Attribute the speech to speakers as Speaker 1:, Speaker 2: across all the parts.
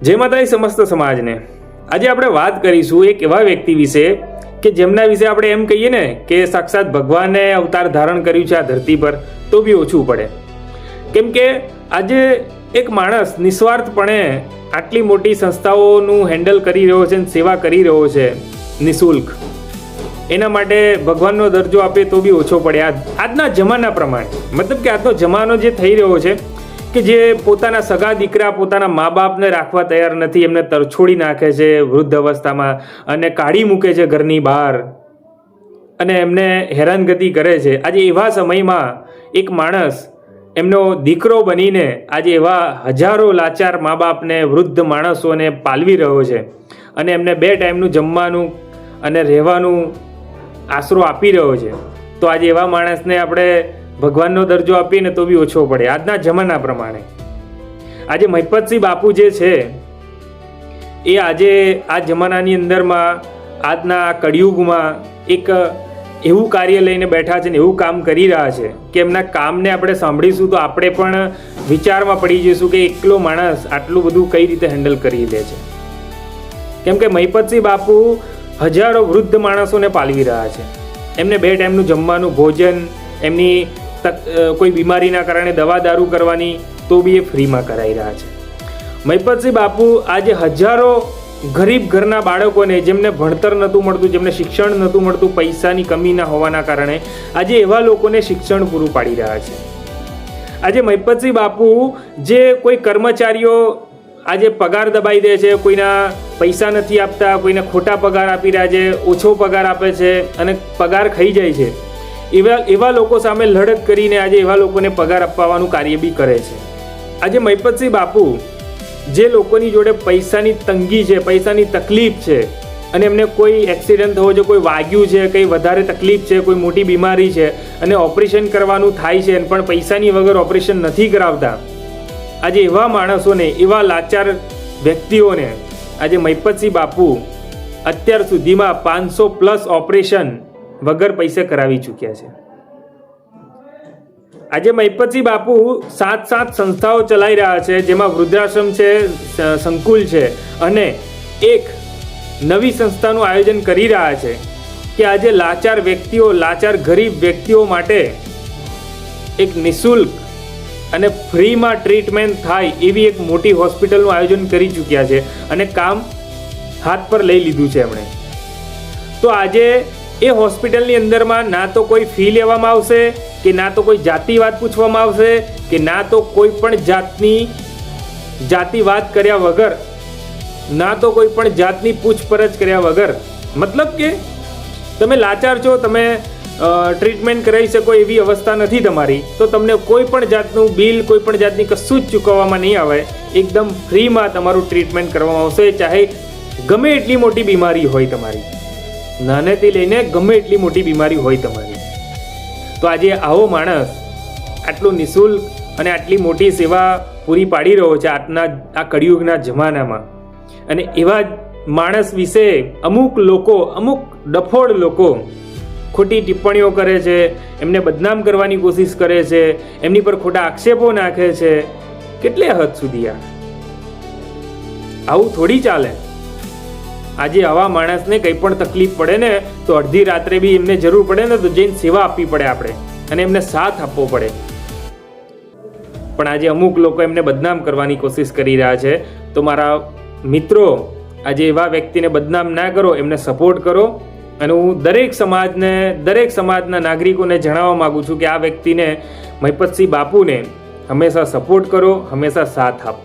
Speaker 1: જય માતાજી સમસ્ત સમાજને. આજે આપણે વાત કરીશું એક એવા વ્યક્તિ વિશે કે જેમના વિશે આપણે એમ કહીએ ને કે સાક્ષાત ભગવાને અવતાર ધારણ કર્યું છે આ ધરતી પર તો બી ઓછું પડે. કેમ કે આજે એક માણસ નિસ્વાર્થપણે આટલી મોટી સંસ્થાઓનું હેન્ડલ કરી રહ્યો છે અને સેવા કરી રહ્યો છે નિઃશુલ્ક. એના માટે ભગવાનનો દરજ્જો આપે તો બી ઓછો પડે. આજના જમાના પ્રમાણે, મતલબ કે આજનો જમાનો જે થઈ રહ્યો છે કે જે પોતાના સગા દીકરા પોતાના મા બાપને રાખવા તૈયાર નથી, એમને તરછોડી નાખે છે વૃદ્ધ અવસ્થામાં અને કાઢી મૂકે છે ઘરની બહાર અને એમને હેરાનગતિ કરે છે. આજે એવા સમયમાં એક માણસ એમનો દીકરો બનીને આજે એવા હજારો લાચાર મા બાપને, વૃદ્ધ માણસોને પાલવી રહ્યો છે અને એમને 2 ટાઈમનું જમવાનું અને રહેવાનું આશરો આપી રહ્યો છે. તો આજે એવા માણસને આપણે ભગવાનનો દરજ્જો આપીને તો બી ઓછો પડે આજના જમાના પ્રમાણે. આજે મહિપતસિંહ બાપુ જે છે એ આજે આ જમાનાની અંદરમાં આજના કળિયુગમાં એક એવું કાર્ય લઈને બેઠા છે ને એવું કામ કરી રહ્યા છે કે એમના કામને આપણે સાંભળીશું તો આપણે પણ વિચારમાં પડી જઈશું કે એકલો માણસ આટલું બધું કઈ રીતે હેન્ડલ કરી લે છે. કેમ કે મહિપતસિંહ બાપુ હજારો વૃદ્ધ માણસોને પાલવી રહ્યા છે. એમને 2 ટાઈમનું જમવાનું, ભોજન, એમની કોઈ બીમારીના કારણે દવા દારૂ કરવાની તો બી એ ફ્રીમાં કરાવી રહ્યા છે. મહિપતસિંહ બાપુ આજે હજારો ગરીબ ઘરના બાળકોને જેમને ભણતર નહોતું મળતું, જેમને શિક્ષણ નહોતું મળતું, પૈસાની કમી ના હોવાના કારણે આજે એવા લોકોને શિક્ષણ પૂરું પાડી રહ્યા છે. આજે મહિપતસિંહ બાપુ જે કોઈ કર્મચારીઓ આજે પગાર દબાઈ દે છે, કોઈના પૈસા નથી આપતા, કોઈને ખોટા પગાર આપી રહ્યા છે, ઓછો પગાર આપે છે અને પગાર ખાઈ જાય છે, એવા લોકો સામે લડત કરીને આજે એવા લોકોને પગાર અપાવવાનું કાર્ય બી કરે છે. આજે મહિપતસિંહ બાપુ જે લોકોની જોડે પૈસાની તંગી છે, પૈસાની તકલીફ છે અને એમને કોઈ એક્સિડન્ટ થયો છે, કોઈ વાગ્યું છે, કંઈ વધારે તકલીફ છે, કોઈ મોટી બીમારી છે અને ઓપરેશન કરવાનું થાય છે પણ પૈસાની વગર ઓપરેશન નથી કરાવતા, આજે એવા માણસોને, એવા લાચાર વ્યક્તિઓને આજે મહિપતસિંહ બાપુ અત્યાર સુધીમાં 500+ ઓપરેશન વગર પૈસે કરાવી ચૂક્યા છે. આજે મહિપતસિંહ બાપુ 7 સંસ્થાઓ ચલાવી રહ્યા છે, જેમાં વૃદ્ધાશ્રમ છે, સંકુલ છે અને એક નવી સંસ્થાનું આયોજન કરી રહ્યા છે કે આજે લાચાર વ્યક્તિઓ, લાચાર ગરીબ વ્યક્તિઓ માટે એક નિઃશુલ્ક અને ફ્રીમાં ટ્રીટમેન્ટ થાય એવી એક મોટી હોસ્પિટલનું આયોજન કરી ચૂક્યા છે અને કામ હાથ પર લઈ લીધું છે એમણે. તો આજે એ હોસ્પિટલની અંદરમાં ના તો કોઈ ફી લેવામાં આવશે કે ના તો કોઈ જાતિવાદ પૂછવામાં આવશે કે ના તો કોઈ પણ જાતની જાતિવાદ કર્યા વગર, ના તો કોઈ પણ જાતની પૂછપરછ કર્યા વગર, મતલબ કે તમે લાચાર છો, તમે ટ્રીટમેન્ટ કરાવી શકો એવી અવસ્થા નથી તમારી, તો તમને કોઈ પણ જાતનું બિલ, કોઈ પણ જાતની કશું જ ચૂકવવામાં નહીં આવે. એકદમ ફ્રીમાં તમારું ટ્રીટમેન્ટ કરવામાં આવશે, ચાહે ગમે એટલી મોટી બીમારી હોય તમારી, નાનેથી લઈને ગમે એટલી મોટી બીમારી હોય તમારી. તો આજે આવો માણસ આટલું નિઃશુલ્ક અને આટલી મોટી સેવા પૂરી પાડી રહ્યો છે આ કળિયુગના જમાનામાં. અને એવા માણસ વિશે અમુક લોકો, અમુક ડફોડ લોકો ખોટી ટિપ્પણીઓ કરે છે, એમને બદનામ કરવાની કોશિશ કરે છે, એમની પર ખોટા આક્ષેપો નાખે છે. કેટલે હદ સુધી આવું થોડી ચાલે. આજે આવા માણસને કંઈ પણ તકલીફ પડે ને તો અડધી રાત્રે બી એમને જરૂર પડે ને તો જઈને સેવા આપવી પડે આપણે અને એમને સાથ આપવો પડે. પણ આજે અમુક લોકો એમને બદનામ કરવાની કોશિશ કરી રહ્યા છે. તો મારા મિત્રો, આજે એવા વ્યક્તિને બદનામ ના કરો, એમને સપોર્ટ કરો. અને હું દરેક સમાજના નાગરિકોને જણાવવા માગું છું કે આ વ્યક્તિને, મહિપતસિંહ બાપુને હંમેશા સપોર્ટ કરો, હંમેશા સાથ આપો.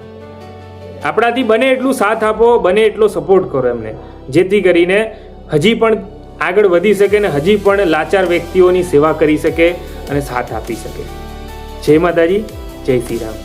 Speaker 1: આપણાથી બને એટલું સાથ આપો, બને એટલો સપોર્ટ કરો એમને, જેથી કરીને હજી પણ આગળ વધી શકે ને હજી પણ લાચાર વ્યક્તિઓની સેવા કરી શકે અને સાથ આપી શકે. જય માતાજી, જય શ્રી રામ.